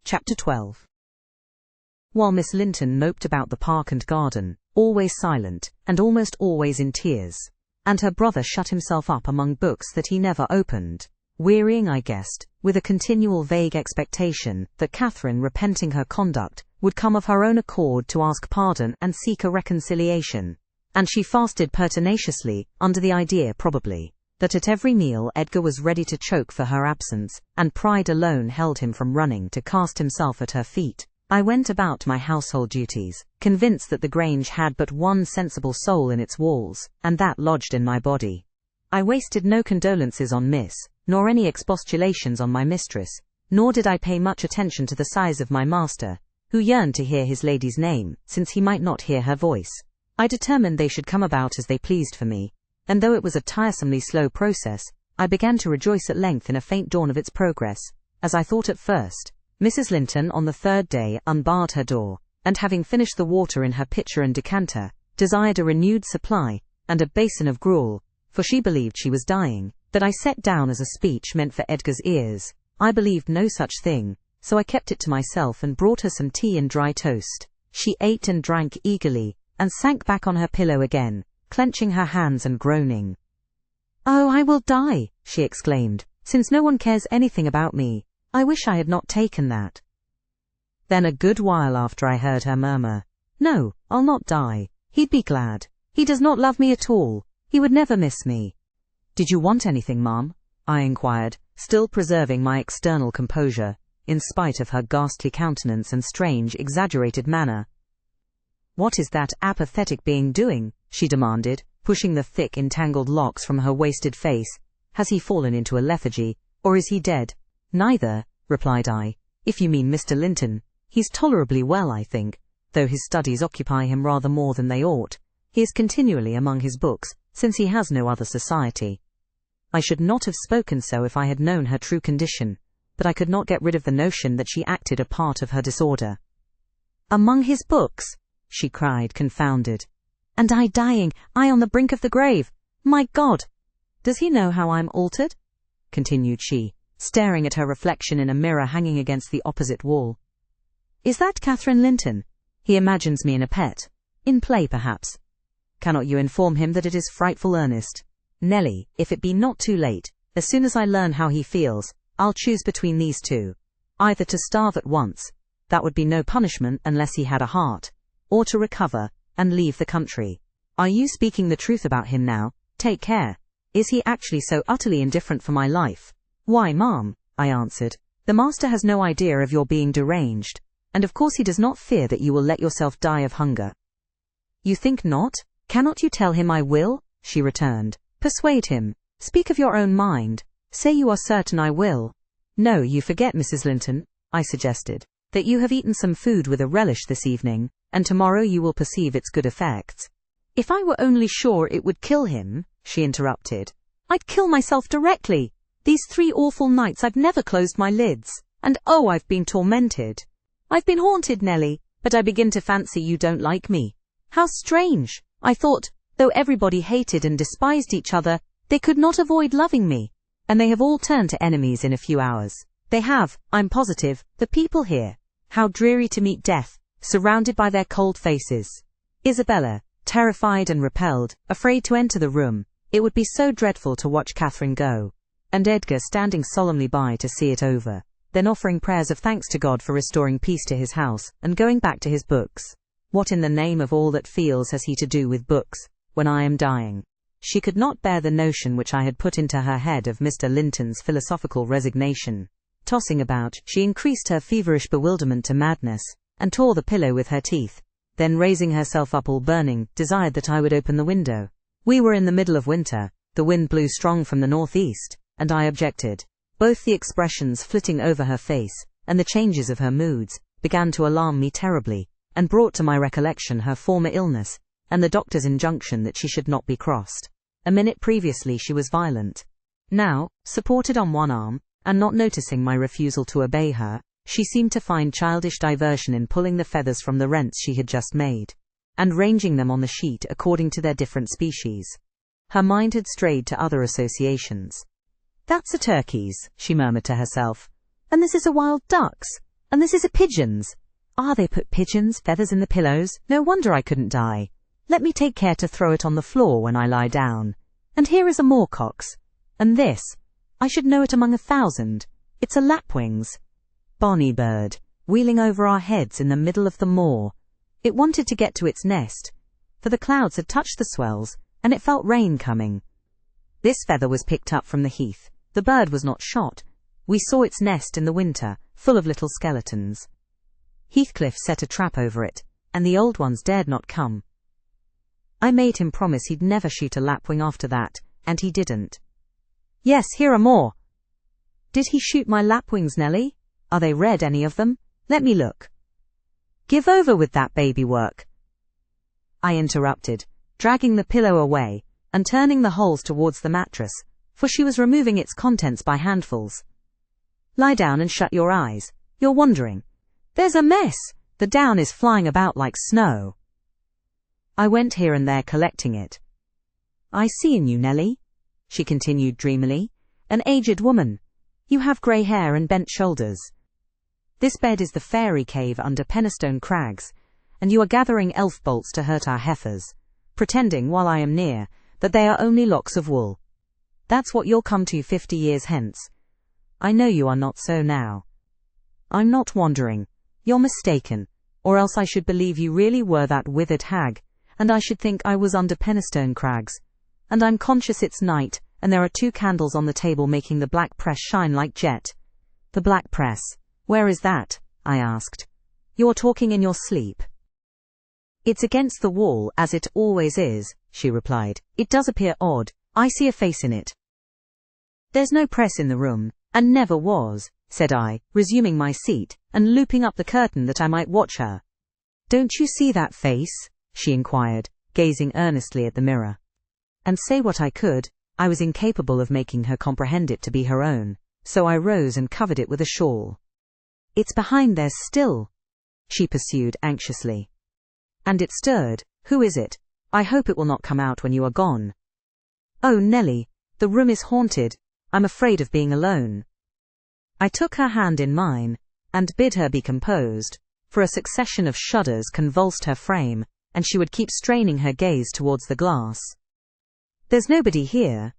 Chapter 12. While Miss Linton moped about the park and garden, always silent, and almost always in tears, and her brother shut himself up among books that he never opened, wearying, I guessed, with a continual vague expectation that Catherine, repenting her conduct, would come of her own accord to ask pardon and seek a reconciliation, and she fasted pertinaciously, under the idea, probably, that at every meal Edgar was ready to choke for her absence, and pride alone held him from running to cast himself at her feet. I went about my household duties, convinced that the Grange had but one sensible soul in its walls, and that lodged in my body. I wasted no condolences on Miss, nor any expostulations on my mistress, nor did I pay much attention to the sighs of my master, who yearned to hear his lady's name, since he might not hear her voice. I determined they should come about as they pleased for me, and though it was a tiresomely slow process, I began to rejoice at length in a faint dawn of its progress, as I thought at first. Mrs. Linton on the third day unbarred her door, and having finished the water in her pitcher and decanter, desired a renewed supply, and a basin of gruel, for she believed she was dying, that I set down as a speech meant for Edgar's ears. I believed no such thing, so I kept it to myself and brought her some tea and dry toast. She ate and drank eagerly, and sank back on her pillow again, clenching her hands and groaning. "Oh, I will die," she exclaimed, "since no one cares anything about me. I wish I had not taken that." Then a good while after I heard her murmur, "No, I'll not die. He'd be glad. He does not love me at all. He would never miss me." "Did you want anything, ma'am?" I inquired, still preserving my external composure, in spite of her ghastly countenance and strange, exaggerated manner. "What is that apathetic being doing?" she demanded, pushing the thick, entangled locks from her wasted face. "Has he fallen into a lethargy, or is he dead?" "Neither," replied I. "If you mean Mr. Linton, he's tolerably well, I think, though his studies occupy him rather more than they ought. He is continually among his books, since he has no other society." I should not have spoken so if I had known her true condition, but I could not get rid of the notion that she acted a part of her disorder. "Among his books!" she cried, confounded. "And I dying, I on the brink of the grave! My God! Does he know how I'm altered?" continued she, staring at her reflection in a mirror hanging against the opposite wall. "Is that Catherine Linton? He imagines me in a pet. In play, perhaps. Cannot you inform him that it is frightful earnest? Nelly, if it be not too late, as soon as I learn how he feels, I'll choose between these two. Either to starve at once, that would be no punishment unless he had a heart, or to recover, and leave the country. Are you speaking the truth about him now? Take care. Is he actually so utterly indifferent for my life?" "Why, ma'am," I answered, "the master has no idea of your being deranged, and of course he does not fear that you will let yourself die of hunger." "You think not? Cannot you tell him I will?" she returned. "Persuade him. Speak of your own mind. Say you are certain I will." "No, you forget, Mrs. Linton," I suggested, "that you have eaten some food with a relish this evening, and tomorrow you will perceive its good effects." "If I were only sure it would kill him," she interrupted, "I'd kill myself directly. These 3 awful nights I've never closed my lids, and oh, I've been tormented. I've been haunted, Nelly, but I begin to fancy you don't like me. How strange! I thought, though everybody hated and despised each other, they could not avoid loving me, and they have all turned to enemies in a few hours. They have, I'm positive, the people here. How dreary to meet death, surrounded by their cold faces." Isabella, terrified and repelled, afraid to enter the room. It would be so dreadful to watch Catherine go, and Edgar standing solemnly by to see it over, then offering prayers of thanks to God for restoring peace to his house, and going back to his books. What in the name of all that feels has he to do with books, when I am dying? She could not bear the notion which I had put into her head of Mr. Linton's philosophical resignation. Tossing about, she increased her feverish bewilderment to madness, and tore the pillow with her teeth, then raising herself up all burning, desired that I would open the window. We were in the middle of winter, the wind blew strong from the northeast, and I objected. Both the expressions flitting over her face, and the changes of her moods, began to alarm me terribly, and brought to my recollection her former illness, and the doctor's injunction that she should not be crossed. A minute previously she was violent. Now, supported on one arm, and not noticing my refusal to obey her, she seemed to find childish diversion in pulling the feathers from the rents she had just made, and ranging them on the sheet according to their different species. Her mind had strayed to other associations. "That's a turkey's," she murmured to herself, "and this is a wild duck's, And this is a pigeon's. Ah, they put pigeons' feathers in the pillows. No wonder I couldn't die. Let me take care to throw it on the floor when I lie down. And here is a moorcock's. And this, I should know it among 1,000. It's a lapwing's. Bonny bird, wheeling over our heads in the middle of the moor. It wanted to get to its nest, for the clouds had touched the swells, and it felt rain coming. This feather was picked up from the heath. The bird was not shot. We saw its nest in the winter, full of little skeletons. Heathcliff set a trap over it, and the old ones dared not come. I made him promise he'd never shoot a lapwing after that, and he didn't. Yes, here are more. Did he shoot my lapwings, Nelly? Are they red, any of them? Let me look. Give over with that baby work, I interrupted, dragging the pillow away and turning the holes towards the mattress, for she was removing its contents by handfuls. Lie down and shut your eyes. You're wandering. There's a mess. The down is flying about like snow. I went here and there collecting it. I see in you, Nelly, she continued dreamily, an aged woman. You have grey hair and bent shoulders. This bed is the fairy cave under Penistone Crags, and you are gathering elf bolts to hurt our heifers, pretending, while I am near, that they are only locks of wool. That's what you'll come to 50 years hence. I know you are not so now. I'm not wandering. You're mistaken, or else I should believe you really were that withered hag, and I should think I was under Penistone Crags. And I'm conscious it's night, and there are 2 candles on the table making the black press shine like jet. The black press. Where is that? I asked. You're talking in your sleep. It's against the wall, as it always is, she replied. It does appear odd. I see a face in it. There's no press in the room, and never was, said I, resuming my seat, and looping up the curtain that I might watch her. Don't you see that face? She inquired, gazing earnestly at the mirror. And say what I could, I was incapable of making her comprehend it to be her own, so I rose and covered it with a shawl. It's behind there still, she pursued anxiously. And it stirred. Who is it? I hope it will not come out when you are gone. Oh, Nelly, the room is haunted. I'm afraid of being alone. I took her hand in mine, and bid her be composed, for a succession of shudders convulsed her frame, and she would keep straining her gaze towards the glass. There's nobody here,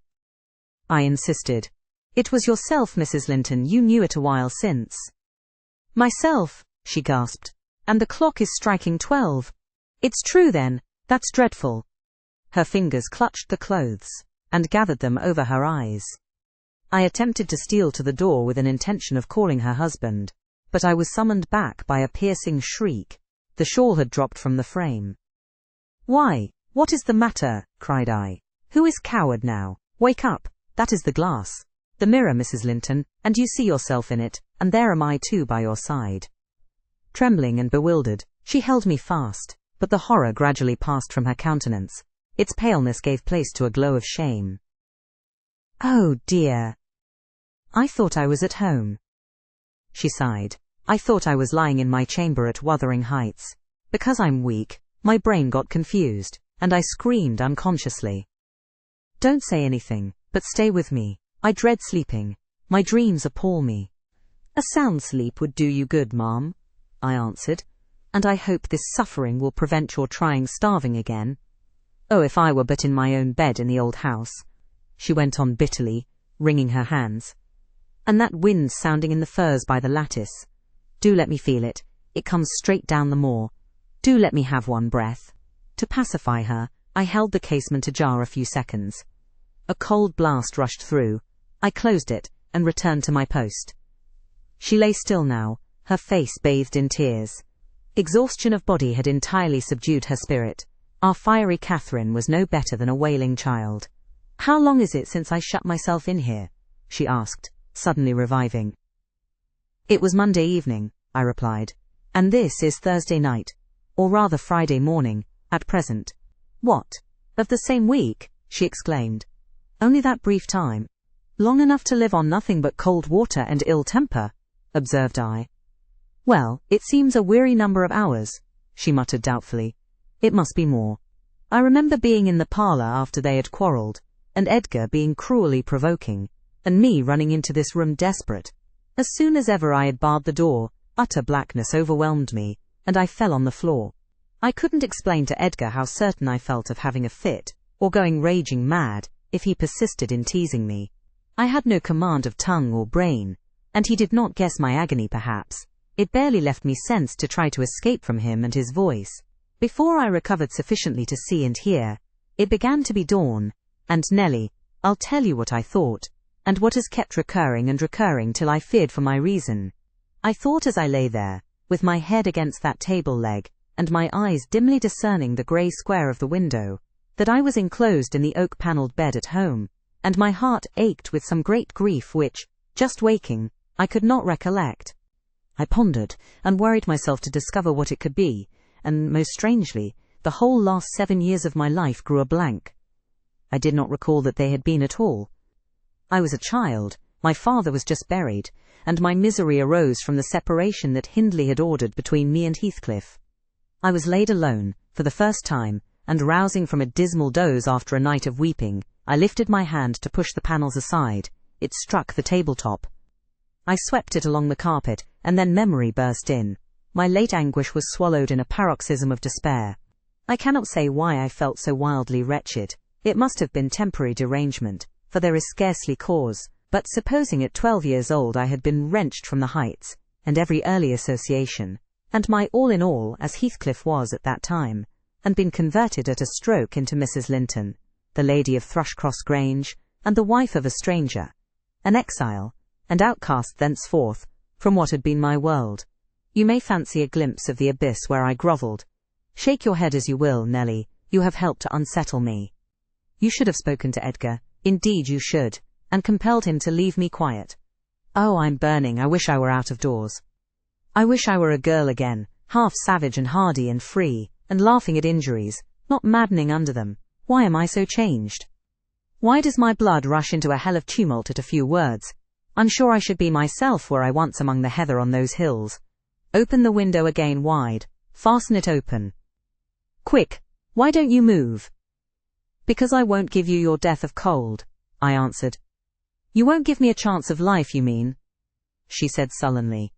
I insisted. It was yourself, Mrs. Linton. You knew it a while since. Myself, she gasped. And the clock is striking 12. It's true then. That's dreadful. Her fingers clutched the clothes, and gathered them over her eyes. I attempted to steal to the door with an intention of calling her husband, but I was summoned back by a piercing shriek. The shawl had dropped from the frame. Why, what is the matter? Cried I. Who is coward now? Wake up. That is the glass. The mirror, Mrs. Linton, and you see yourself in it, and there am I too by your side. Trembling and bewildered, she held me fast, but the horror gradually passed from her countenance. Its paleness gave place to a glow of shame. Oh dear. I thought I was at home. She sighed. I thought I was lying in my chamber at Wuthering Heights. Because I'm weak, my brain got confused, and I screamed unconsciously. Don't say anything, but stay with me. I dread sleeping. My dreams appall me. A sound sleep would do you good, ma'am, I answered, and I hope this suffering will prevent your trying starving again. Oh, if I were but in my own bed in the old house, she went on bitterly, wringing her hands. And that wind sounding in the firs by the lattice. Do let me feel it. It comes straight down the moor. Do let me have one breath. To pacify her, I held the casement ajar a few seconds. A cold blast rushed through. I closed it, and returned to my post. She lay still now, her face bathed in tears. Exhaustion of body had entirely subdued her spirit. Our fiery Catherine was no better than a wailing child. How long is it since I shut myself in here? She asked, suddenly reviving. It was Monday evening, I replied, and this is Thursday night, or rather Friday morning, at present. What? Of the same week? She exclaimed. Only that brief time. Long enough to live on nothing but cold water and ill temper, observed I. Well, it seems a weary number of hours, she muttered doubtfully. It must be more. I remember being in the parlour after they had quarrelled, and Edgar being cruelly provoking, and me running into this room desperate. As soon as ever I had barred the door, Utter blackness overwhelmed me, and I fell on the floor. I couldn't explain to Edgar how certain I felt of having a fit, or going raging mad, if he persisted in teasing me. I had no command of tongue or brain, and he did not guess my agony perhaps. It barely left me sense to try to escape from him and his voice. Before I recovered sufficiently to see and hear, it began to be dawn, and Nellie, I'll tell you what I thought, and what has kept recurring and recurring till I feared for my reason. I thought as I lay there, with my head against that table leg, and my eyes dimly discerning the grey square of the window, that I was enclosed in the oak-panelled bed at home, and my heart ached with some great grief which, just waking, I could not recollect. I pondered, and worried myself to discover what it could be, and, most strangely, the whole last 7 years of my life grew a blank. I did not recall that they had been at all. I was a child, my father was just buried, and my misery arose from the separation that Hindley had ordered between me and Heathcliff. I was laid alone, for the first time, and rousing from a dismal doze after a night of weeping, I lifted my hand to push the panels aside. It struck the tabletop. I swept it along the carpet, and then memory burst in. My late anguish was swallowed in a paroxysm of despair. I cannot say why I felt so wildly wretched. It must have been temporary derangement, for there is scarcely cause, but supposing at 12 years old I had been wrenched from the heights, and every early association, and my all in all as Heathcliff was at that time, and been converted at a stroke into Mrs. Linton, the lady of Thrushcross Grange, and the wife of a stranger, an exile, and outcast thenceforth from what had been my world. You may fancy a glimpse of the abyss where I grovelled. Shake your head as you will, Nellie, you have helped to unsettle me. You should have spoken to Edgar, indeed you should, and compelled him to leave me quiet. Oh, I'm burning, I wish I were out of doors. I wish I were a girl again, half savage and hardy and free, and laughing at injuries, not maddening under them. Why am I so changed? Why does my blood rush into a hell of tumult at a few words? I'm sure I should be myself were I once among the heather on those hills. Open the window again wide, fasten it open. Quick, why don't you move? Because I won't give you your death of cold, I answered. You won't give me a chance of life, you mean? She said sullenly.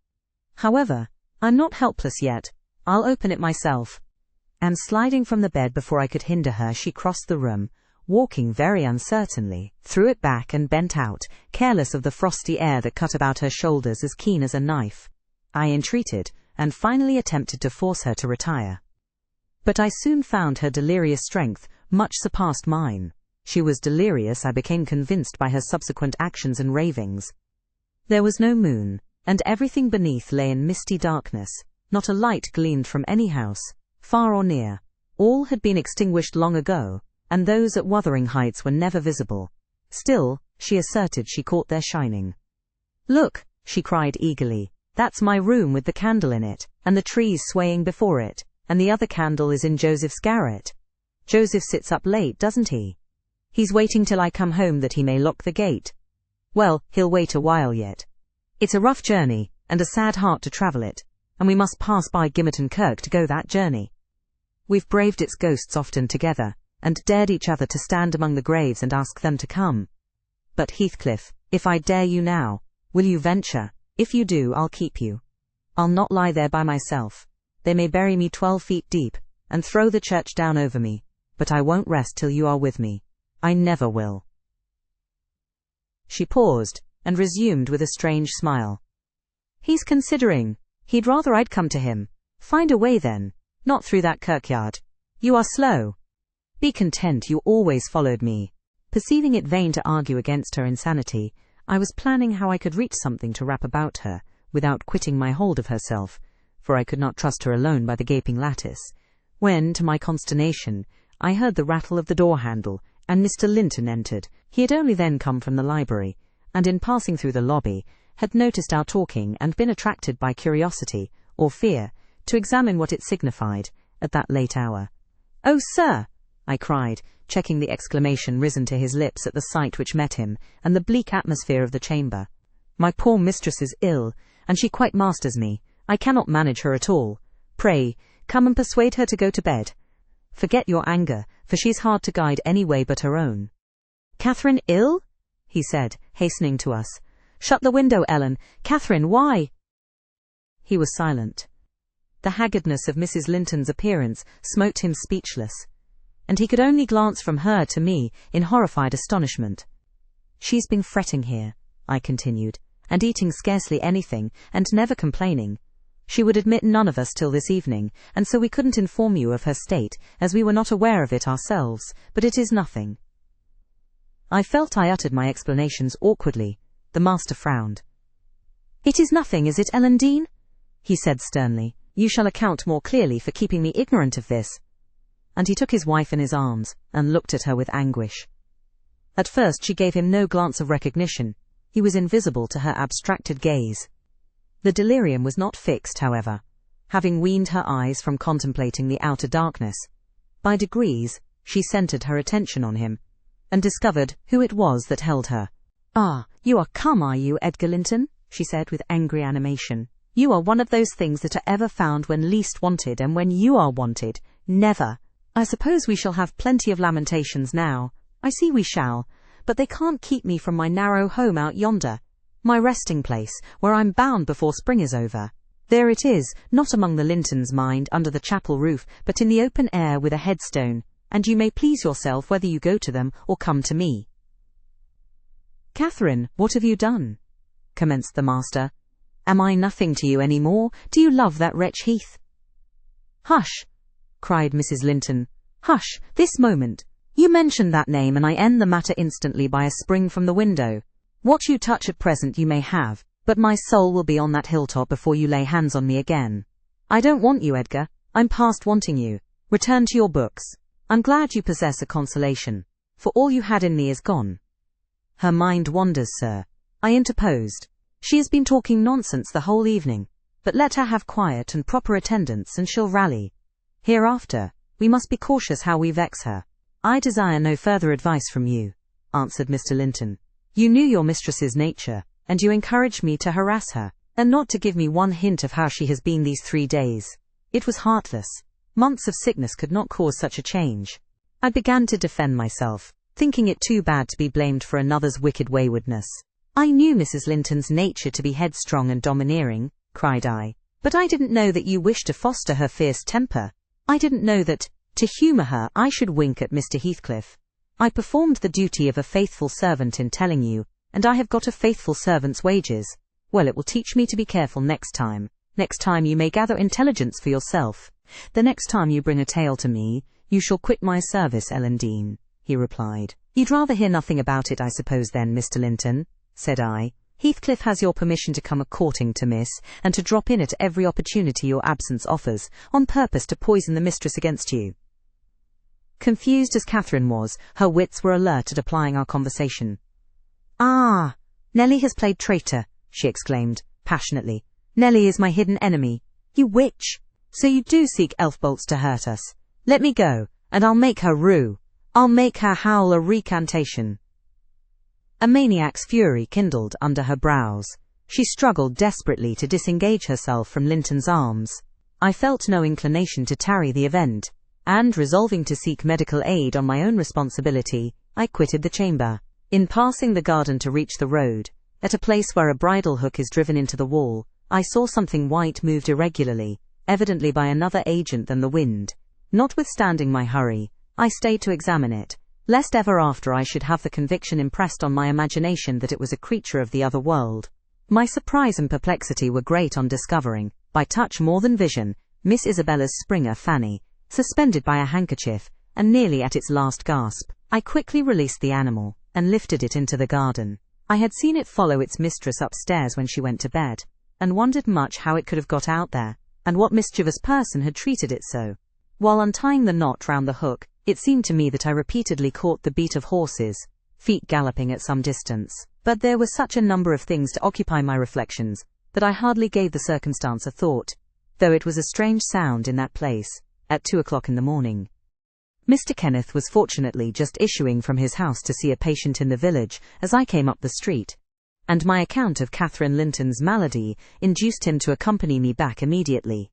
However, I'm not helpless yet. I'll open it myself. And sliding from the bed before I could hinder her, she crossed the room, walking very uncertainly, threw it back and bent out, careless of the frosty air that cut about her shoulders as keen as a knife. I entreated, and finally attempted to force her to retire. But I soon found her delirious strength much surpassed mine. She was delirious, I became convinced by her subsequent actions and ravings. There was no moon, and everything beneath lay in misty darkness. Not a light gleamed from any house, far or near. All had been extinguished long ago, and those at Wuthering Heights were never visible. Still, she asserted she caught their shining. Look, she cried eagerly, that's my room with the candle in it, and the trees swaying before it, and the other candle is in Joseph's garret. Joseph sits up late, doesn't he? He's waiting till I come home that he may lock the gate. Well, he'll wait a while yet. It's a rough journey, and a sad heart to travel it, and we must pass by Gimmerton Kirk to go that journey. We've braved its ghosts often together, and dared each other to stand among the graves and ask them to come. But Heathcliff, if I dare you now, will you venture? If you do, I'll keep you. I'll not lie there by myself. They may bury me 12 feet deep, and throw the church down over me, but I won't rest till you are with me. I never will. She paused, and resumed with a strange smile. He's considering. He'd rather I'd come to him. Find a way then, not through that kirkyard. You are slow. Be content you always followed me. Perceiving it vain to argue against her insanity, I was planning how I could reach something to wrap about her, without quitting my hold of herself, for I could not trust her alone by the gaping lattice, when, to my consternation, I heard the rattle of the door-handle, and Mr. Linton entered. He had only then come from the library, and in passing through the lobby, had noticed our talking and been attracted by curiosity, or fear, to examine what it signified, at that late hour. "Oh, sir!" I cried, checking the exclamation risen to his lips at the sight which met him, and the bleak atmosphere of the chamber. "My poor mistress is ill, and she quite masters me. I cannot manage her at all. Pray, come and persuade her to go to bed. Forget your anger, for she's hard to guide any way but her own." "Catherine ill?" he said, hastening to us. "Shut the window, Ellen. Catherine, why?" He was silent. The haggardness of Mrs. Linton's appearance smote him speechless, and he could only glance from her to me in horrified astonishment. "She's been fretting here," I continued, "and eating scarcely anything, and never complaining. She would admit none of us till this evening, and so we couldn't inform you of her state, as we were not aware of it ourselves, but it is nothing." I felt I uttered my explanations awkwardly. The master frowned. "It is nothing, is it, Ellen Dean?" he said sternly. "You shall account more clearly for keeping me ignorant of this." And he took his wife in his arms, and looked at her with anguish. At first she gave him no glance of recognition. He was invisible to her abstracted gaze. The delirium was not fixed, however, having weaned her eyes from contemplating the outer darkness. By degrees, she centered her attention on him, and discovered who it was that held her. "Ah, you are come, are you, Edgar Linton?" she said with angry animation. "You are one of those things that are ever found when least wanted, and when you are wanted, never. I suppose we shall have plenty of lamentations now. I see we shall, but they can't keep me from my narrow home out yonder, my resting place, where I'm bound before spring is over. There it is, not among the Lintons, mind, under the chapel roof, but in the open air with a headstone, and you may please yourself whether you go to them or come to me." "Catherine, what have you done?" commenced the master. "Am I nothing to you any more? Do you love that wretch Heath?" "Hush!" cried Mrs. Linton. "Hush, this moment! You mention that name and I end the matter instantly by a spring from the window. What you touch at present you may have, but my soul will be on that hilltop before you lay hands on me again. I don't want you, Edgar. I'm past wanting you. Return to your books. I'm glad you possess a consolation, for all you had in me is gone." "Her mind wanders, sir," I interposed. "She has been talking nonsense the whole evening, but let her have quiet and proper attendance and she'll rally. Hereafter, we must be cautious how we vex her." "I desire no further advice from you," answered Mr. Linton. "You knew your mistress's nature, and you encouraged me to harass her, and not to give me one hint of how she has been these 3 days. It was heartless. Months of sickness could not cause such a change." I began to defend myself, thinking it too bad to be blamed for another's wicked waywardness. "I knew Mrs. Linton's nature to be headstrong and domineering," cried I, "but I didn't know that you wished to foster her fierce temper. I didn't know that, to humour her, I should wink at Mr. Heathcliff. I performed the duty of a faithful servant in telling you, and I have got a faithful servant's wages. Well, it will teach me to be careful next time. Next time you may gather intelligence for yourself. The next time you bring a tale to me, you shall quit my service, Ellen Dean," he replied. "You'd rather hear nothing about it, I suppose, then, Mr. Linton?" said I. "Heathcliff has your permission to come a-courting to Miss, and to drop in at every opportunity your absence offers, on purpose to poison the mistress against you." Confused as Catherine was, her wits were alert at applying our conversation. "Ah, Nellie has played traitor," she exclaimed, passionately. "Nellie is my hidden enemy. You witch! So you do seek elf-bolts to hurt us. Let me go, and I'll make her rue. I'll make her howl a recantation." A maniac's fury kindled under her brows. She struggled desperately to disengage herself from Linton's arms. I felt no inclination to tarry the event, and, resolving to seek medical aid on my own responsibility, I quitted the chamber. In passing the garden to reach the road, at a place where a bridle hook is driven into the wall, I saw something white moved irregularly, evidently by another agent than the wind. Notwithstanding my hurry, I stayed to examine it, lest ever after I should have the conviction impressed on my imagination that it was a creature of the other world. My surprise and perplexity were great on discovering, by touch more than vision, Miss Isabella's Springer Fanny, suspended by a handkerchief, and nearly at its last gasp. I quickly released the animal, and lifted it into the garden. I had seen it follow its mistress upstairs when she went to bed, and wondered much how it could have got out there, and what mischievous person had treated it so. While untying the knot round the hook, it seemed to me that I repeatedly caught the beat of horses, feet galloping at some distance. But there were such a number of things to occupy my reflections, that I hardly gave the circumstance a thought, though it was a strange sound in that place, at 2 o'clock in the morning. Mr. Kenneth was fortunately just issuing from his house to see a patient in the village as I came up the street, and my account of Catherine Linton's malady induced him to accompany me back immediately.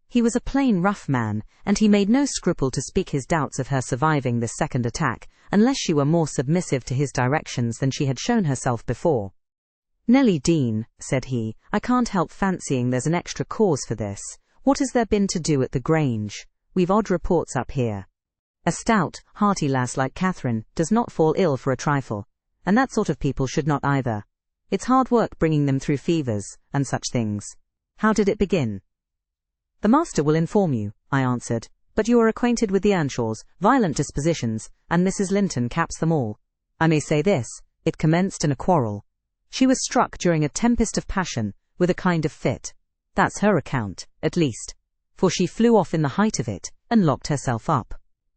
He was a plain rough man, and he made no scruple to speak his doubts of her surviving this second attack, unless she were more submissive to his directions than she had shown herself before. "Nellie Dean," said he, "I can't help fancying there's an extra cause for this. What has there been to do at the Grange? We've odd reports up here. A stout, hearty lass like Catherine does not fall ill for a trifle, and that sort of people should not either. It's hard work bringing them through fevers, and such things. How did it begin?" "The master will inform you," I answered, "but you are acquainted with the Earnshaws' violent dispositions, and Mrs. Linton caps them all. I may say this, it commenced in a quarrel. She was struck during a tempest of passion, with a kind of fit. That's her account, at least, for she flew off in the height of it, and locked herself up.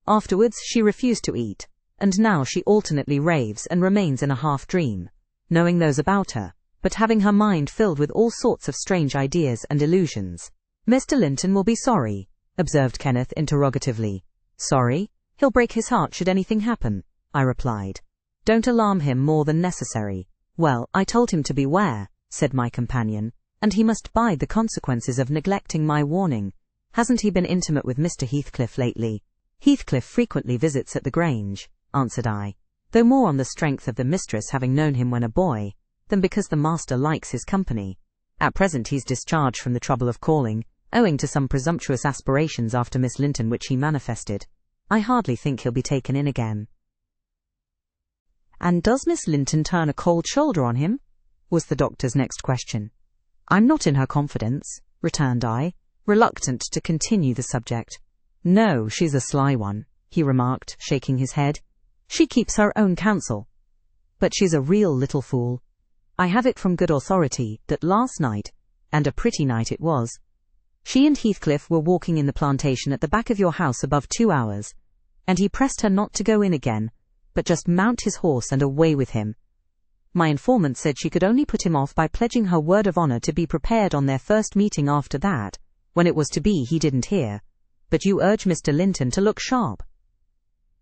Afterwards she refused to eat, and now she alternately raves and remains in a half-dream, knowing those about her, but having her mind filled with all sorts of strange ideas and illusions." "Mr. Linton will be sorry," observed Kenneth interrogatively. "Sorry? He'll break his heart should anything happen," I replied. "Don't alarm him more than necessary." "Well, I told him to beware," said my companion, "and he must bide the consequences of neglecting my warning. Hasn't he been intimate with Mr. Heathcliff lately?" "Heathcliff frequently visits at the Grange," answered I, "though more on the strength of the mistress having known him when a boy, than because the master likes his company. At present he's discharged from the trouble of calling, owing to some presumptuous aspirations after Miss Linton which he manifested. I hardly think he'll be taken in again." "And does Miss Linton turn a cold shoulder on him?" was the doctor's next question. "I'm not in her confidence," returned I, reluctant to continue the subject. "No, she's a sly one," he remarked, shaking his head. "She keeps her own counsel. But she's a real little fool. I have it from good authority that last night, and a pretty night it was, she and Heathcliff were walking in the plantation at the back of your house above 2 hours, and he pressed her not to go in again, but just mount his horse and away with him. My informant said she could only put him off by pledging her word of honour to be prepared on their first meeting after that. When it was to be he didn't hear, but you urge Mr. Linton to look sharp."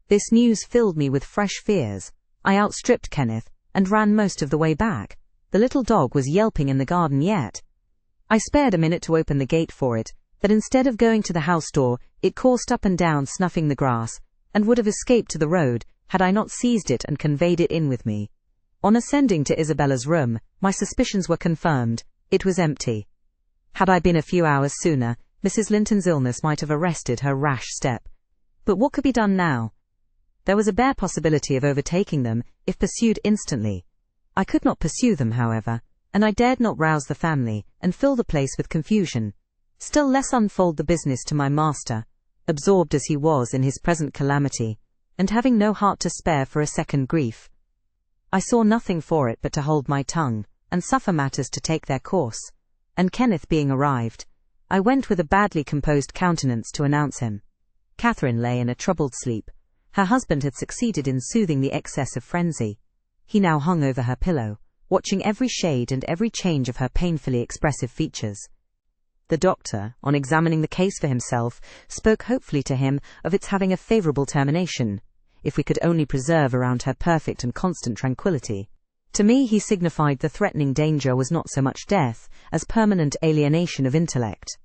This news filled me with fresh fears. I outstripped Kenneth, and ran most of the way back. The little dog was yelping in the garden yet. I spared a minute to open the gate for it, but instead of going to the house door, it coursed up and down snuffing the grass, and would have escaped to the road, had I not seized it and conveyed it in with me. On ascending to Isabella's room, my suspicions were confirmed. It was empty. Had I been a few hours sooner, Mrs. Linton's illness might have arrested her rash step. But what could be done now? There was a bare possibility of overtaking them, if pursued instantly. I could not pursue them, however, and I dared not rouse the family, and fill the place with confusion, still less unfold the business to my master, absorbed as he was in his present calamity, and having no heart to spare for a second grief. I saw nothing for it but to hold my tongue, and suffer matters to take their course, and Kenneth being arrived, I went with a badly composed countenance to announce him. Catherine lay in a troubled sleep. Her husband had succeeded in soothing the excess of frenzy. He now hung over her pillow, watching every shade and every change of her painfully expressive features. The doctor, on examining the case for himself, spoke hopefully to him of its having a favourable termination, if we could only preserve around her perfect and constant tranquillity. To me he signified the threatening danger was not so much death, as permanent alienation of intellect.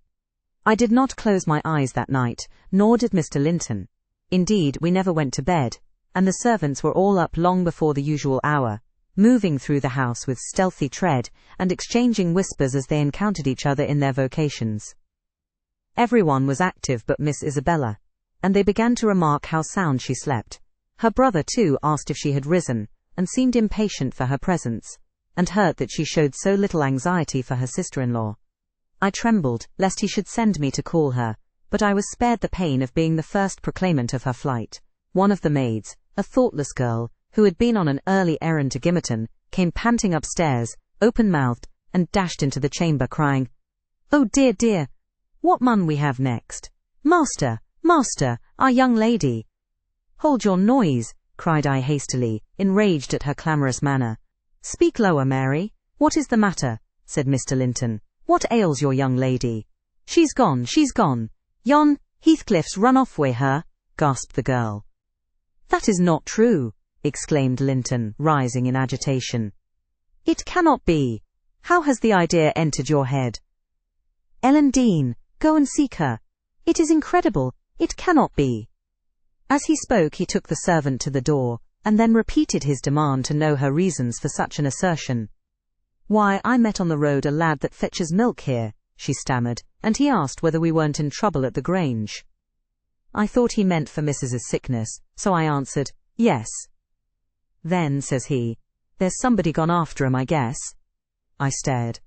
I did not close my eyes that night, nor did Mr. Linton. Indeed, we never went to bed, and the servants were all up long before the usual hour, moving through the house with stealthy tread, and exchanging whispers as they encountered each other in their vocations. Everyone was active but Miss Isabella, and they began to remark how sound she slept. Her brother, too, asked if she had risen, and seemed impatient for her presence, and hurt that she showed so little anxiety for her sister-in-law. I trembled, lest he should send me to call her, but I was spared the pain of being the first proclaimant of her flight. One of the maids, a thoughtless girl, who had been on an early errand to Gimmerton, came panting upstairs, open-mouthed, and dashed into the chamber, crying, "Oh dear, dear! What mun we have next? Master, master, our young lady!" "Hold your noise!" cried I hastily, enraged at her clamorous manner. "Speak lower, Mary. What is the matter?" said Mr. Linton. "What ails your young lady?" She's gone, Yon, Heathcliff's run off wi' her," gasped the girl. "That is not true," exclaimed Linton, rising in agitation. "It cannot be. How has the idea entered your head?" "Ellen Dean, go and seek her. It is incredible. It cannot be." As he spoke he took the servant to the door, and then repeated his demand to know her reasons for such an assertion. "Why, I met on the road a lad that fetches milk here," she stammered, "and he asked whether we weren't in trouble at the Grange. I thought he meant for Mrs.'s sickness, so I answered, yes. Then, says he, 'There's somebody gone after him, I guess.' I stared.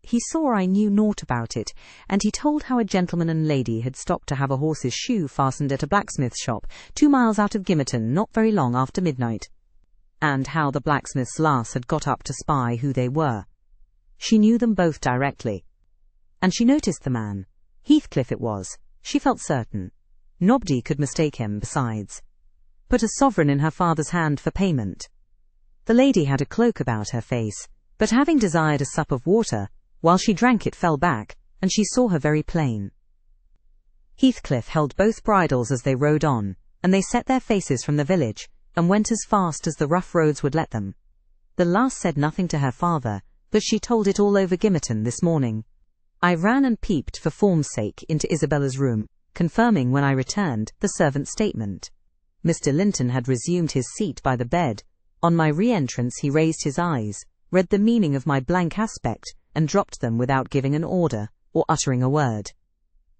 He saw I knew naught about it, and he told how a gentleman and lady had stopped to have a horse's shoe fastened at a blacksmith's shop 2 miles out of Gimmerton not very long after midnight, and how the blacksmith's lass had got up to spy who they were. She knew them both directly, and she noticed the man. Heathcliff it was, she felt certain. Nobody could mistake him, besides. Put a sovereign in her father's hand for payment. The lady had a cloak about her face, but having desired a sup of water, while she drank it fell back, and she saw her very plain. Heathcliff held both bridles as they rode on, and they set their faces from the village, and went as fast as the rough roads would let them. The lass said nothing to her father, but she told it all over Gimmerton this morning. I ran and peeped for form's sake into Isabella's room, confirming when I returned the servant's statement. Mr. Linton had resumed his seat by the bed. On my re-entrance he raised his eyes, read the meaning of my blank aspect, and dropped them without giving an order, or uttering a word.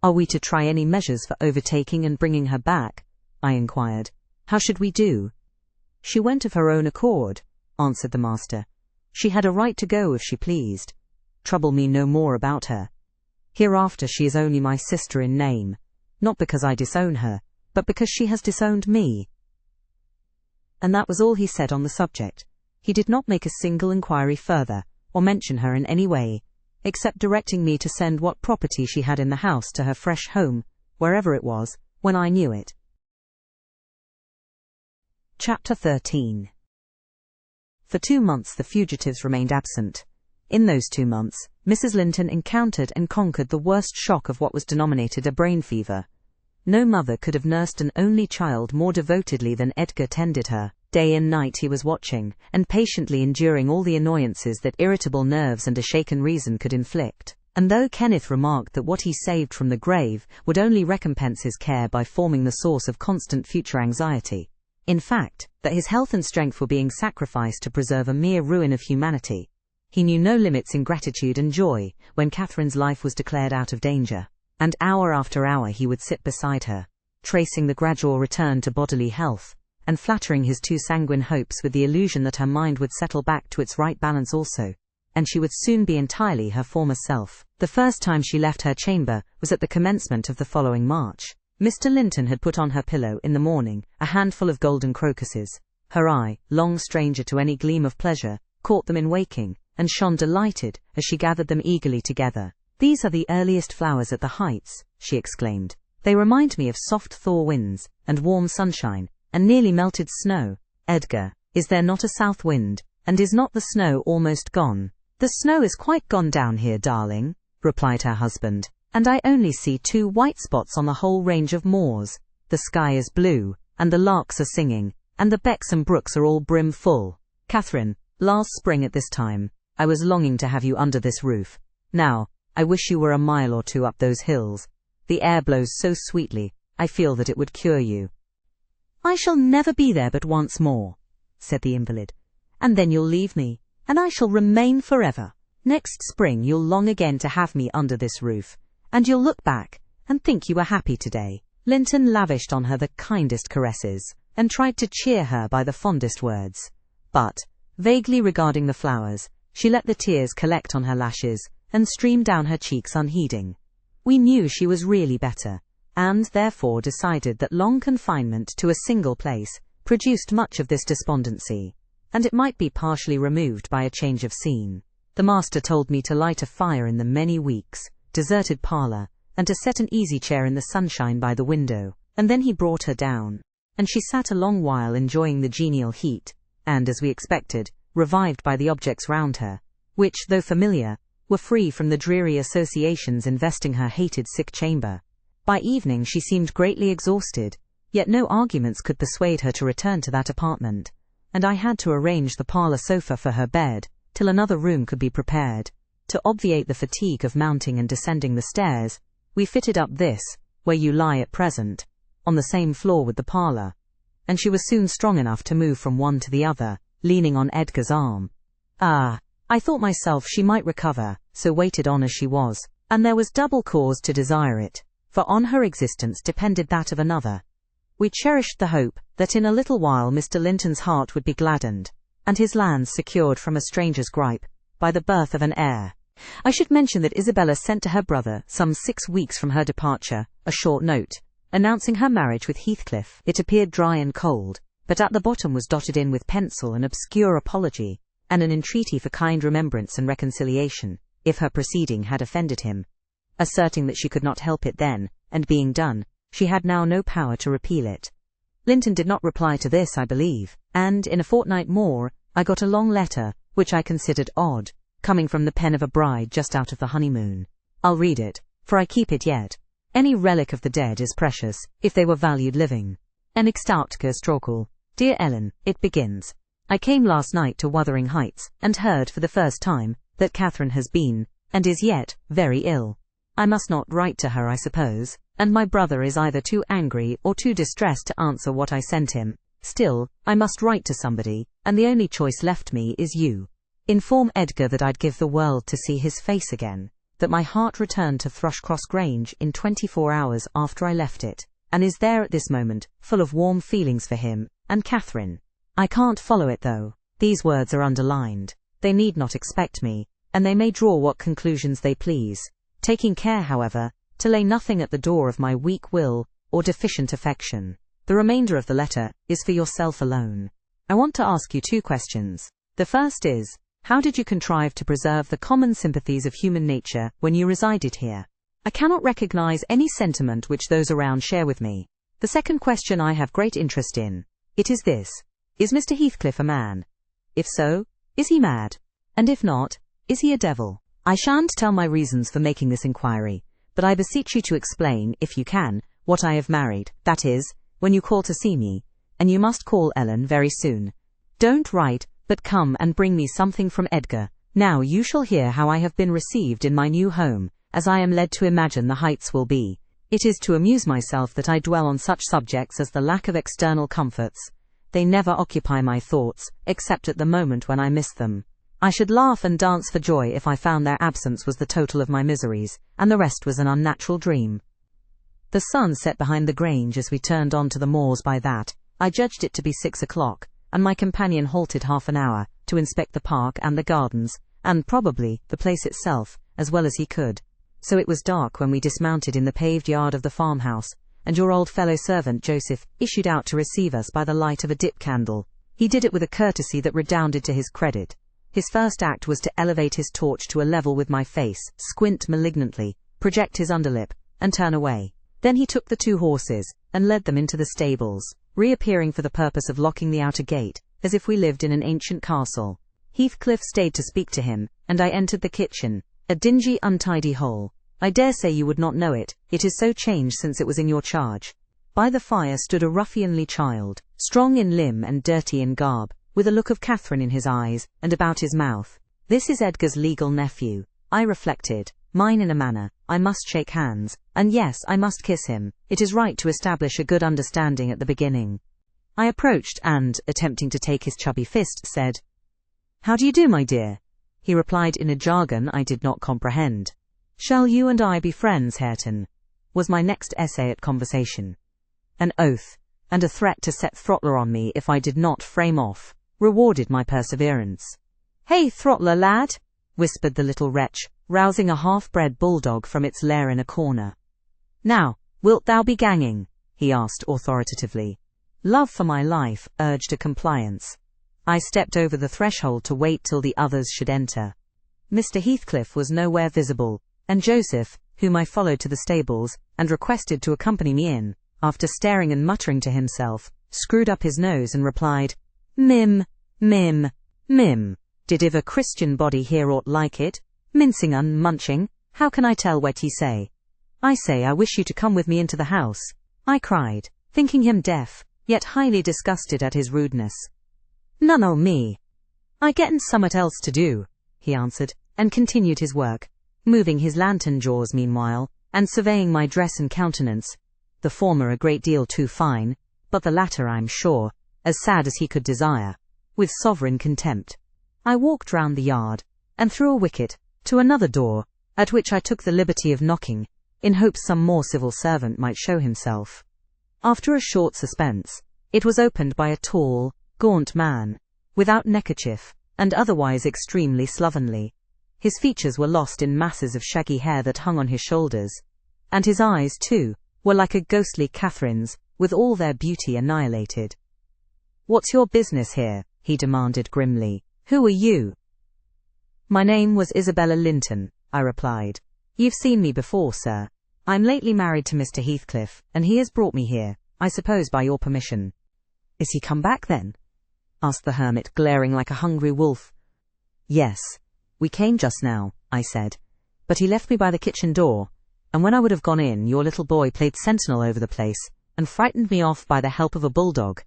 "Are we to try any measures for overtaking and bringing her back?" I inquired. "How should we do?" "She went of her own accord," answered the master. "She had a right to go if she pleased. Trouble me no more about her. Hereafter she is only my sister in name, not because I disown her, but because she has disowned me." And that was all he said on the subject. He did not make a single inquiry further, or mention her in any way, except directing me to send what property she had in the house to her fresh home, wherever it was, when I knew it. Chapter 13. For 2 months the fugitives remained absent. In those 2 months, Mrs. Linton encountered and conquered the worst shock of what was denominated a brain fever. No mother could have nursed an only child more devotedly than Edgar tended her. Day and night he was watching, and patiently enduring all the annoyances that irritable nerves and a shaken reason could inflict. And though Kenneth remarked that what he saved from the grave would only recompense his care by forming the source of constant future anxiety, in fact, that his health and strength were being sacrificed to preserve a mere ruin of humanity, he knew no limits in gratitude and joy when Catherine's life was declared out of danger, and hour after hour he would sit beside her, tracing the gradual return to bodily health, and flattering his too sanguine hopes with the illusion that her mind would settle back to its right balance also, and she would soon be entirely her former self. The first time she left her chamber was at the commencement of the following March. Mr. Linton had put on her pillow in the morning a handful of golden crocuses. Her eye, long stranger to any gleam of pleasure, caught them in waking, and shone delighted as she gathered them eagerly together. "These are the earliest flowers at the Heights," she exclaimed. "They remind me of soft thaw winds, and warm sunshine, and nearly melted snow. Edgar, is there not a south wind, and is not the snow almost gone?" "The snow is quite gone down here, darling," replied her husband, "and I only see 2 white spots on the whole range of moors. The sky is blue, and the larks are singing, and the becks and brooks are all brim full. Catherine, last spring at this time, I was longing to have you under this roof. Now, I wish you were a mile or 2 up those hills. The air blows so sweetly, I feel that it would cure you." "I shall never be there but once more," said the invalid, "and then you'll leave me, and I shall remain forever. Next spring you'll long again to have me under this roof, and you'll look back and think you were happy today." Linton lavished on her the kindest caresses, and tried to cheer her by the fondest words. But, vaguely regarding the flowers, she let the tears collect on her lashes, and stream down her cheeks unheeding. We knew she was really better, and therefore decided that long confinement to a single place produced much of this despondency, and it might be partially removed by a change of scene. The master told me to light a fire in the many weeks, deserted parlour, and to set an easy chair in the sunshine by the window, and then he brought her down, and she sat a long while enjoying the genial heat, and, as we expected, revived by the objects round her, which, though familiar, were free from the dreary associations investing her hated sick chamber. By evening she seemed greatly exhausted, yet no arguments could persuade her to return to that apartment, and I had to arrange the parlour sofa for her bed, till another room could be prepared. To obviate the fatigue of mounting and descending the stairs, we fitted up this, where you lie at present, on the same floor with the parlour, and she was soon strong enough to move from one to the other, leaning on Edgar's arm. "Ah, I thought myself she might recover, so waited on as she was, and there was double cause to desire it, for on her existence depended that of another. We cherished the hope that in a little while Mr. Linton's heart would be gladdened, and his lands secured from a stranger's gripe, by the birth of an heir. I should mention that Isabella sent to her brother, some 6 weeks from her departure, a short note, announcing her marriage with Heathcliff. It appeared dry and cold, but at the bottom was dotted in with pencil an obscure apology, and an entreaty for kind remembrance and reconciliation, if her proceeding had offended him, asserting that she could not help it then, and being done, she had now no power to repeal it. Linton did not reply to this, I believe, and in a fortnight more, I got a long letter, which I considered odd, coming from the pen of a bride just out of the honeymoon. I'll read it, for I keep it yet. Any relic of the dead is precious, if they were valued living. En extautke strokel. Dear Ellen, it begins. I came last night to Wuthering Heights, and heard for the first time that Catherine has been, and is yet, very ill. I must not write to her, I suppose, and my brother is either too angry or too distressed to answer what I sent him. Still, I must write to somebody, and the only choice left me is you. Inform Edgar that I'd give the world to see his face again, that my heart returned to Thrushcross Grange in 24 hours after I left it, and is there at this moment, full of warm feelings for him, and Catherine. I can't follow it though. These words are underlined. They need not expect me, and they may draw what conclusions they please, taking care, however, to lay nothing at the door of my weak will, or deficient affection. The remainder of the letter is for yourself alone. I want to ask you 2 questions. The first is, how did you contrive to preserve the common sympathies of human nature when you resided here? I cannot recognize any sentiment which those around share with me. The second question I have great interest in. It is this. Is Mr. Heathcliff a man? If so, is he mad? And if not, is he a devil? I shan't tell my reasons for making this inquiry, but I beseech you to explain, if you can, what I have married, that is, when you call to see me, and you must call, Ellen, very soon. Don't write, but come and bring me something from Edgar. Now you shall hear how I have been received in my new home, as I am led to imagine the Heights will be. It is to amuse myself that I dwell on such subjects as the lack of external comforts. They never occupy my thoughts, except at the moment when I miss them. I should laugh and dance for joy if I found their absence was the total of my miseries, and the rest was an unnatural dream. The sun set behind the Grange as we turned on to the moors. By that, I judged it to be 6 o'clock, and my companion halted half an hour, to inspect the park and the gardens, and probably the place itself, as well as he could. So it was dark when we dismounted in the paved yard of the farmhouse, and your old fellow-servant Joseph issued out to receive us by the light of a dip candle. He did it with a courtesy that redounded to his credit. His first act was to elevate his torch to a level with my face, squint malignantly, project his underlip, and turn away. Then he took the 2 horses, and led them into the stables, reappearing for the purpose of locking the outer gate, as if we lived in an ancient castle. Heathcliff stayed to speak to him, and I entered the kitchen, a dingy, untidy hole. I dare say you would not know it, it is so changed since it was in your charge. By the fire stood a ruffianly child, strong in limb and dirty in garb, with a look of Catherine in his eyes, and about his mouth. This is Edgar's legal nephew, I reflected. Mine in a manner. I must shake hands, and yes, I must kiss him. It is right to establish a good understanding at the beginning. I approached and, attempting to take his chubby fist, said, "How do you do, my dear?" He replied in a jargon I did not comprehend. "Shall you and I be friends, Hareton?" was my next essay at conversation. An oath, and a threat to set Throttler on me if I did not frame off, rewarded my perseverance. "Hey, Throttler, lad," whispered the little wretch, rousing a half-bred bulldog from its lair in a corner. "Now, wilt thou be ganging?" he asked authoritatively. Love for my life urged a compliance. I stepped over the threshold to wait till the others should enter. Mr. Heathcliff was nowhere visible, and Joseph, whom I followed to the stables, and requested to accompany me in, after staring and muttering to himself, screwed up his nose and replied, "Mim, mim, mim. Did ever Christian body hear aught like it? Mincing and munching, how can I tell what ye say?" "I say I wish you to come with me into the house," I cried, thinking him deaf, yet highly disgusted at his rudeness. "None o' me. I gettin' summat else to do," he answered, and continued his work, moving his lantern jaws meanwhile, and surveying my dress and countenance, the former a great deal too fine, but the latter, I'm sure, as sad as he could desire, with sovereign contempt. I walked round the yard, and through a wicket, to another door, at which I took the liberty of knocking, in hopes some more civil servant might show himself. After a short suspense, it was opened by a tall, gaunt man, without neckerchief, and otherwise extremely slovenly. His features were lost in masses of shaggy hair that hung on his shoulders, and his eyes, too, were like a ghostly Catherine's, with all their beauty annihilated. "What's your business here?" he demanded grimly. "Who are you?" "My name was Isabella Linton," I replied. "You've seen me before, sir. I'm lately married to Mr. Heathcliff, and he has brought me here, I suppose by your permission." "Is he come back, then?" asked the hermit, glaring like a hungry wolf. "Yes. We came just now," I said. "But he left me by the kitchen door, and when I would have gone in, your little boy played sentinel over the place, and frightened me off by the help of a bulldog."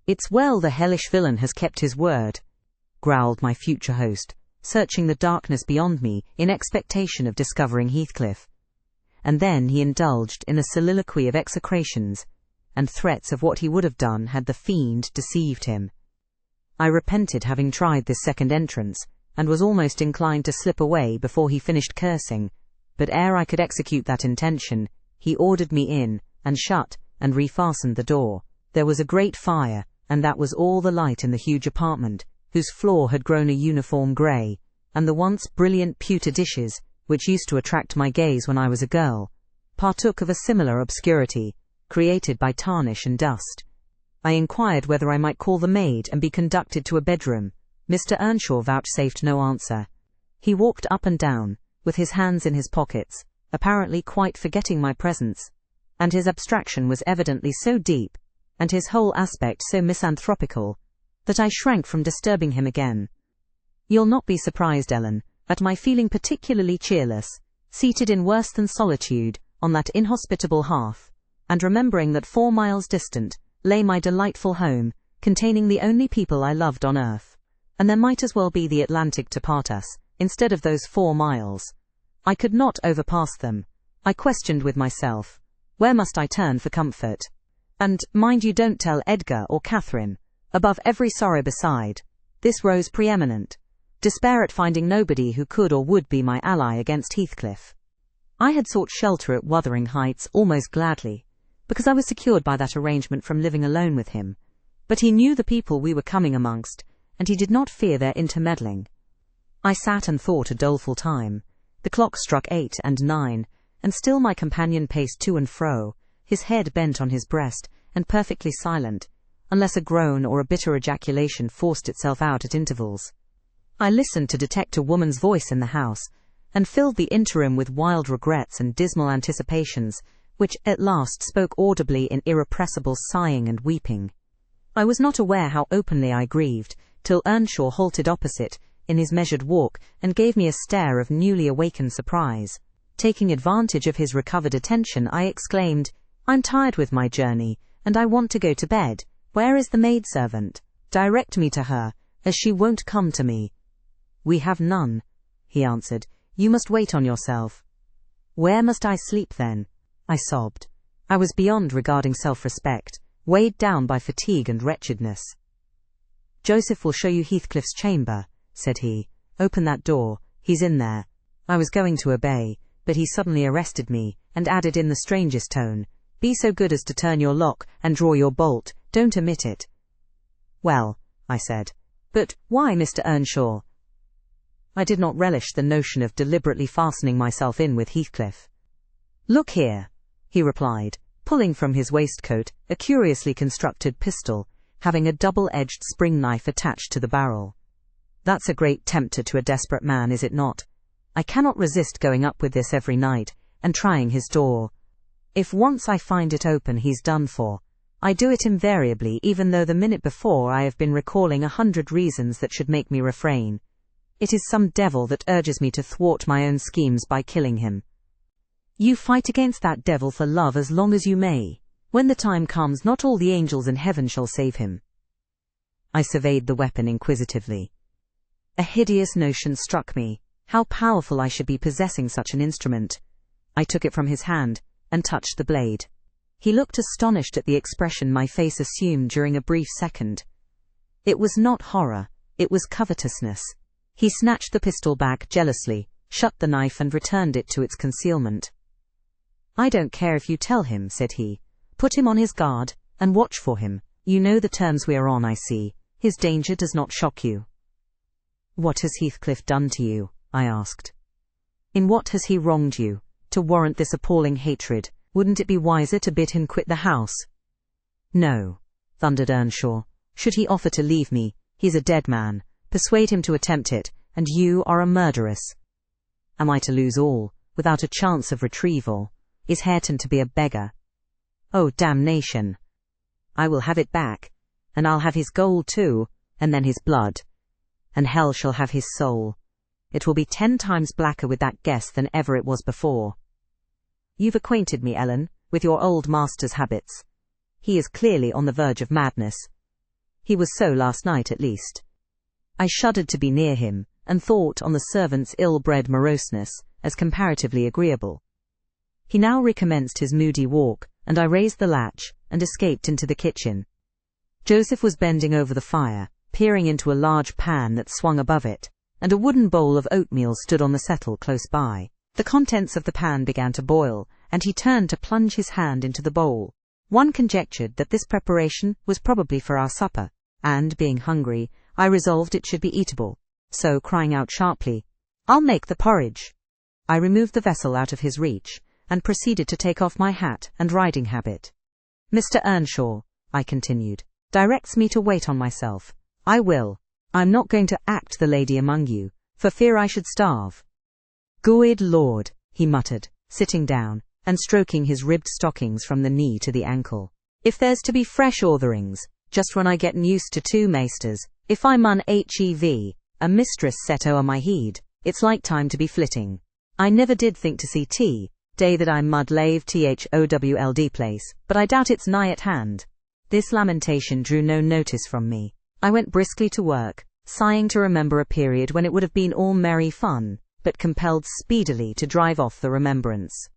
"It's well the hellish villain has kept his word," growled my future host, searching the darkness beyond me in expectation of discovering Heathcliff. And then he indulged in a soliloquy of execrations and threats of what he would have done had the fiend deceived him. I repented having tried this second entrance, and was almost inclined to slip away before he finished cursing, but ere I could execute that intention, he ordered me in, and shut and refastened the door. There was a great fire, and that was all the light in the huge apartment, whose floor had grown a uniform grey, and the once brilliant pewter dishes, which used to attract my gaze when I was a girl, partook of a similar obscurity, created by tarnish and dust. I inquired whether I might call the maid and be conducted to a bedroom. Mr. Earnshaw vouchsafed no answer. He walked up and down, with his hands in his pockets, apparently quite forgetting my presence, and his abstraction was evidently so deep, and his whole aspect so misanthropical, that I shrank from disturbing him again. You'll not be surprised, Ellen, at my feeling particularly cheerless, seated in worse than solitude, on that inhospitable hearth, and remembering that 4 miles distant lay my delightful home, containing the only people I loved on earth, and there might as well be the Atlantic to part us, instead of those 4 miles. I could not overpass them. I questioned with myself, where must I turn for comfort? And, mind you don't tell Edgar or Catherine. Above every sorrow beside, this rose preeminent, despair at finding nobody who could or would be my ally against Heathcliff. I had sought shelter at Wuthering Heights almost gladly, because I was secured by that arrangement from living alone with him, but he knew the people we were coming amongst, and he did not fear their intermeddling. I sat and thought a doleful time. The clock struck 8 and 9, and still my companion paced to and fro, his head bent on his breast, and perfectly silent, unless a groan or a bitter ejaculation forced itself out at intervals. I listened to detect a woman's voice in the house, and filled the interim with wild regrets and dismal anticipations, which at last spoke audibly in irrepressible sighing and weeping. I was not aware how openly I grieved, till Earnshaw halted opposite, in his measured walk, and gave me a stare of newly awakened surprise. Taking advantage of his recovered attention, I exclaimed, "I'm tired with my journey, and I want to go to bed. Where is the maidservant? Direct me to her, as she won't come to me." "We have none," he answered. "You must wait on yourself." "Where must I sleep then?" I sobbed. I was beyond regarding self-respect, weighed down by fatigue and wretchedness. "Joseph will show you Heathcliff's chamber," said he. "Open that door, he's in there." I was going to obey, but he suddenly arrested me, and added in the strangest tone, "Be so good as to turn your lock, and draw your bolt, don't omit it." "Well," I said. "But why, Mr. Earnshaw?" I did not relish the notion of deliberately fastening myself in with Heathcliff. "Look here," he replied, pulling from his waistcoat a curiously constructed pistol, having a double-edged spring knife attached to the barrel. "That's a great tempter to a desperate man, is it not? I cannot resist going up with this every night, and trying his door. If once I find it open, he's done for. I do it invariably, even though the minute before I have been recalling 100 reasons that should make me refrain. It is some devil that urges me to thwart my own schemes by killing him." "You fight against that devil for love as long as you may. When the time comes, not all the angels in heaven shall save him." I surveyed the weapon inquisitively. A hideous notion struck me, how powerful I should be possessing such an instrument. I took it from his hand, and touched the blade. He looked astonished at the expression my face assumed during a brief second. It was not horror, it was covetousness. He snatched the pistol back jealously, shut the knife and returned it to its concealment. "I don't care if you tell him," said he. "Put him on his guard, and watch for him. You know the terms we are on, I see. His danger does not shock you." "What has Heathcliff done to you?" I asked. "In what has he wronged you, to warrant this appalling hatred? Wouldn't it be wiser to bid him quit the house?" "No," thundered Earnshaw. "Should he offer to leave me, he is a dead man. Persuade him to attempt it, and you are a murderess. Am I to lose all, without a chance of retrieval? Is Hareton to be a beggar? Oh, damnation! I will have it back, and I'll have his gold too, and then his blood. And hell shall have his soul. It will be 10 times blacker with that guess than ever it was before. You've acquainted me, Ellen, with your old master's habits. He is clearly on the verge of madness. He was so last night at least." I shuddered to be near him, and thought on the servant's ill-bred moroseness as comparatively agreeable. He now recommenced his moody walk, and I raised the latch and escaped into the kitchen. Joseph was bending over the fire, peering into a large pan that swung above it, and a wooden bowl of oatmeal stood on the settle close by. The contents of the pan began to boil, and he turned to plunge his hand into the bowl. One conjectured that this preparation was probably for our supper, and, being hungry, I resolved it should be eatable. So, crying out sharply, "I'll make the porridge," I removed the vessel out of his reach, and proceeded to take off my hat and riding habit. "Mr. Earnshaw," I continued, "directs me to wait on myself. I will. I'm not going to act the lady among you, for fear I should starve." "Good Lord," he muttered, sitting down, and stroking his ribbed stockings from the knee to the ankle. "If there's to be fresh ortherings, just when I get'n used to 2 maisters, if I mun hev a mistress set o'er my heed, it's like time to be flitting. I never did think to see day that I mud lave thould place, but I doubt it's nigh at hand." This lamentation drew no notice from me. I went briskly to work, sighing to remember a period when it would have been all merry fun, but compelled speedily to drive off the remembrance.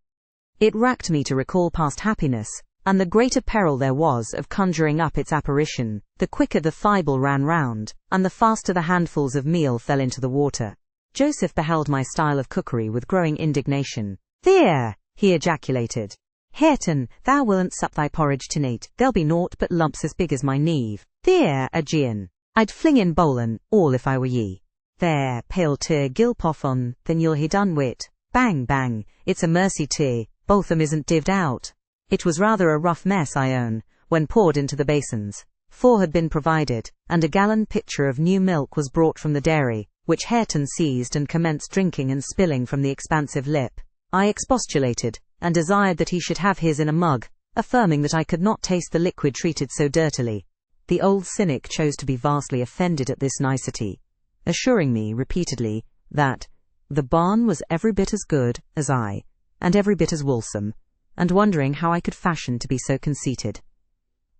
It racked me to recall past happiness, and the greater peril there was of conjuring up its apparition, the quicker the thimble ran round, and the faster the handfuls of meal fell into the water. Joseph beheld my style of cookery with growing indignation. "There!" he ejaculated. "Hareton, thou willn't sup thy porridge to-night. There'll be naught but lumps as big as my neve. There, Aegean. I'd fling in bowlen, all if I were ye. There, pale tear gilpoff on, then you'll he done wit. Bang, bang, it's a mercy tear, both 'em isn't dived out." It was rather a rough mess, I own, when poured into the basins. 4 had been provided, and a gallon pitcher of new milk was brought from the dairy, which Hareton seized and commenced drinking and spilling from the expansive lip. I expostulated, and desired that he should have his in a mug, affirming that I could not taste the liquid treated so dirtily. The old cynic chose to be vastly offended at this nicety, assuring me repeatedly that the barn was every bit as good as I, and every bit as woolsome, and wondering how I could fashion to be so conceited.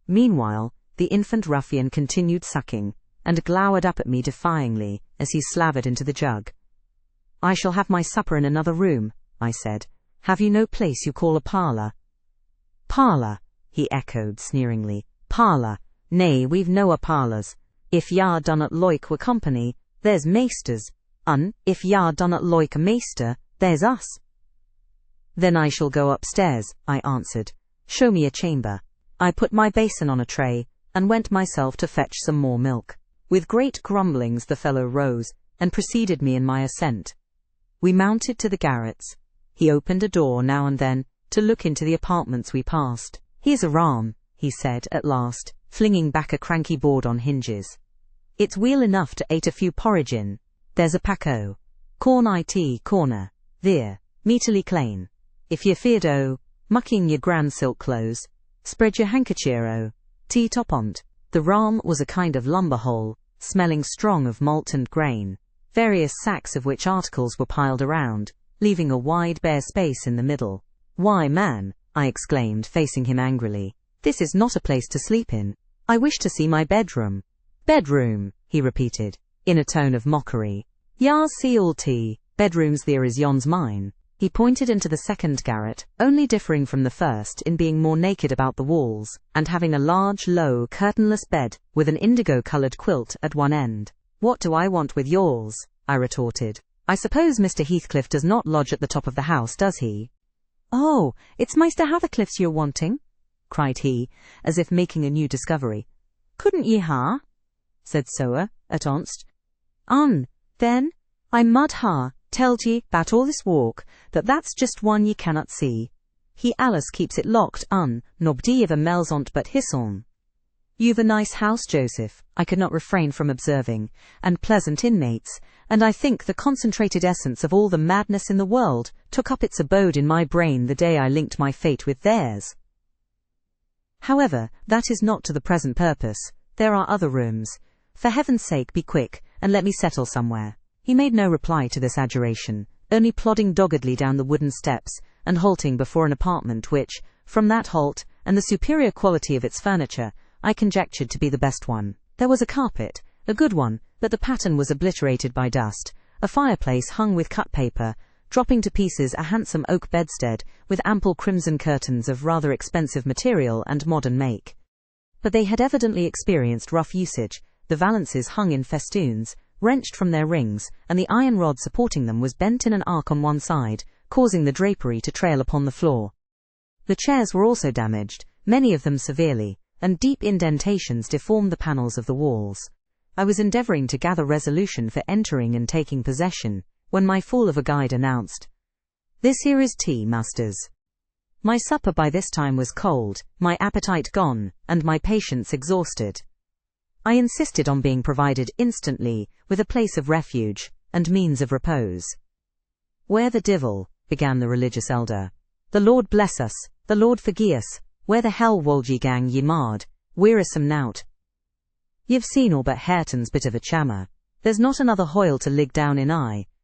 Meanwhile, the infant ruffian continued sucking, and glowered up at me defyingly as he slavered into the jug. "I shall have my supper in another room," I said. "Have you no place you call a parlour?" "Parlour," he echoed sneeringly. "Parlour? Nay, we've no parlours. If yah dunnot loike wi' company, there's maisters, if yah dunnot loike a maister, there's us." "Then I shall go upstairs," I answered. "Show me a chamber." I put my basin on a tray, and went myself to fetch some more milk. With great grumblings the fellow rose, and preceded me in my ascent. We mounted to the garrets. He opened a door now and then, to look into the apartments we passed. "Here's a ram," he said at last, flinging back a cranky board on hinges. "It's weel enough to ate a few porridge in. There's a pack-o. Corn it corner. There, meatily clane. If ye feared o, mucking your grand silk clothes, spread your handkerchier o, tea top on't." The ram was a kind of lumber hole, smelling strong of malt and grain, various sacks of which articles were piled around, leaving a wide bare space in the middle. "Why, man," I exclaimed, facing him angrily, "this is not a place to sleep in. I wish to see my bedroom." "Bedroom," he repeated, in a tone of mockery. "Yah see all tea, bedrooms there is yon's mine." He pointed into the second garret, only differing from the first in being more naked about the walls, and having a large, low, curtainless bed, with an indigo-coloured quilt at one end. "What do I want with yours?" I retorted. I suppose Mr. Heathcliff does not lodge at the top of the house, does he? Oh, it's Maister Hathercliff's you're wanting, cried he, as if making a new discovery. Couldn't ye ha? Said Soa, at onst. Then, I mud ha, telled ye, 'bout all this walk, that's just one ye cannot see. He allus keeps it locked, nobody ever mells on't but hisson. You've a nice house, Joseph, I could not refrain from observing, and pleasant inmates, and I think the concentrated essence of all the madness in the world took up its abode in my brain the day I linked my fate with theirs. However, that is not to the present purpose. There are other rooms. For heaven's sake, be quick, and let me settle somewhere. He made no reply to this adjuration, only plodding doggedly down the wooden steps, and halting before an apartment which, from that halt, and the superior quality of its furniture, I conjectured to be the best one. There was a carpet, a good one, but the pattern was obliterated by dust, a fireplace hung with cut paper, dropping to pieces a handsome oak bedstead with ample crimson curtains of rather expensive material and modern make. But they had evidently experienced rough usage. The valances hung in festoons, wrenched from their rings, and the iron rod supporting them was bent in an arc on one side, causing the drapery to trail upon the floor. The chairs were also damaged, many of them severely, and deep indentations deformed the panels of the walls. I was endeavouring to gather resolution for entering and taking possession, when my fool of a guide announced, "This here is tea, masters." My supper by this time was cold, my appetite gone, and my patience exhausted. I insisted on being provided instantly with a place of refuge, and means of repose. "Where the divil," began the religious elder. "The Lord bless us, the Lord forgie us, where the hell wold ye gang ye marred, wearisome nout. Ye've seen all but Hareton's bit of a chammer. There's not another hoyle to lig down in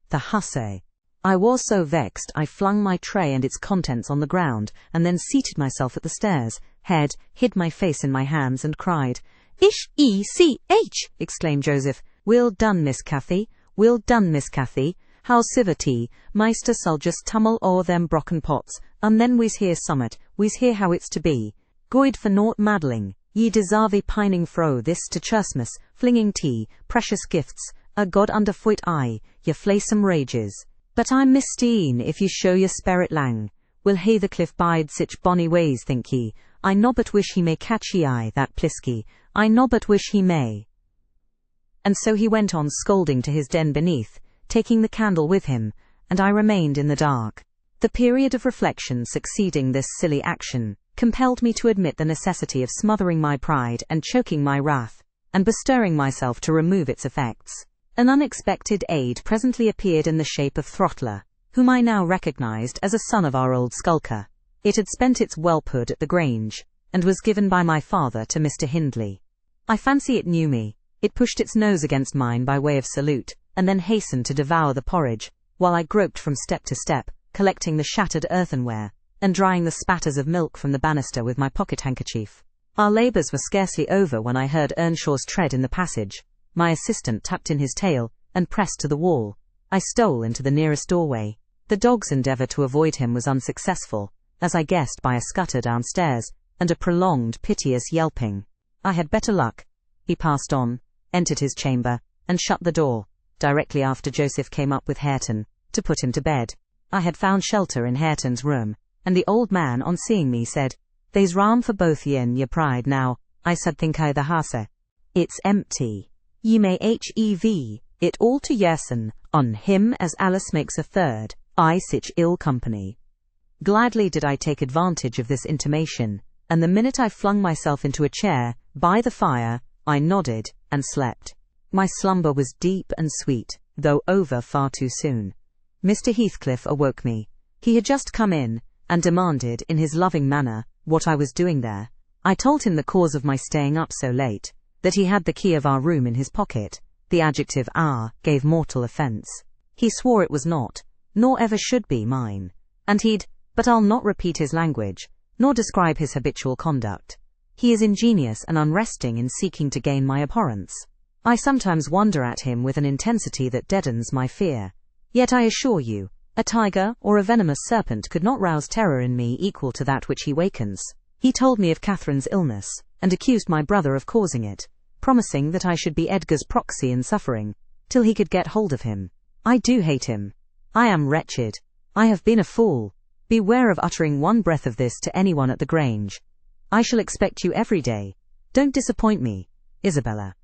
the hussy." I was so vexed I flung my tray and its contents on the ground, and then seated myself at the stairs, hid my face in my hands, and cried, "Ish-E-C-H!" exclaimed Joseph. "Well done, Miss Cathy, well done, Miss Cathy. How's civerty, Maister sull just tumble o'er them brocken pots, and then we's hear summat, we's hear how it's to be. Good for naught maddling, ye desarve pining fro this to Chursmas, flinging tea, precious gifts, a god under foot eye, ye flaysome rages. But I'm misteen if ye show your spirit lang. Will Hathercliff bide sich bonny ways, think ye? I nobbut wish he may catch ye eye, that plisky, I nobbut wish he may." And so he went on scolding to his den beneath, taking the candle with him, and I remained in the dark. The period of reflection succeeding this silly action compelled me to admit the necessity of smothering my pride and choking my wrath, and bestirring myself to remove its effects. An unexpected aid presently appeared in the shape of Throttler, whom I now recognized as a son of our old skulker. It had spent its whelphood at the Grange, and was given by my father to Mr. Hindley. I fancy it knew me. It pushed its nose against mine by way of salute, and then hastened to devour the porridge, while I groped from step to step, collecting the shattered earthenware, and drying the spatters of milk from the banister with my pocket-handkerchief. Our labours were scarcely over when I heard Earnshaw's tread in the passage. My assistant tucked in his tail, and pressed to the wall. I stole into the nearest doorway. The dog's endeavour to avoid him was unsuccessful, as I guessed by a scutter downstairs, and a prolonged, piteous yelping. I had better luck. He passed on, entered his chamber, and shut the door, directly after Joseph came up with Hareton, to put him to bed. I had found shelter in Hareton's room, and the old man, on seeing me, said, "They's ram for both ye and your pride now." I said, "Think I the hase? It's empty. Ye may hev it all to yerson, on him as Alice makes a third, I sich ill company." Gladly did I take advantage of this intimation, and the minute I flung myself into a chair, by the fire, I nodded, and slept. My slumber was deep and sweet, though over far too soon. Mr. Heathcliff awoke me. He had just come in, and demanded, in his loving manner, what I was doing there. I told him the cause of my staying up so late, that he had the key of our room in his pocket. The adjective "our" gave mortal offence. He swore it was not, nor ever should be, mine, and but I'll not repeat his language, nor describe his habitual conduct. He is ingenious and unresting in seeking to gain my abhorrence. I sometimes wonder at him with an intensity that deadens my fear. Yet I assure you, a tiger or a venomous serpent could not rouse terror in me equal to that which he wakens. He told me of Catherine's illness, and accused my brother of causing it, promising that I should be Edgar's proxy in suffering, till he could get hold of him. I do hate him. I am wretched. I have been a fool. Beware of uttering one breath of this to anyone at the Grange. I shall expect you every day. Don't disappoint me, Isabella.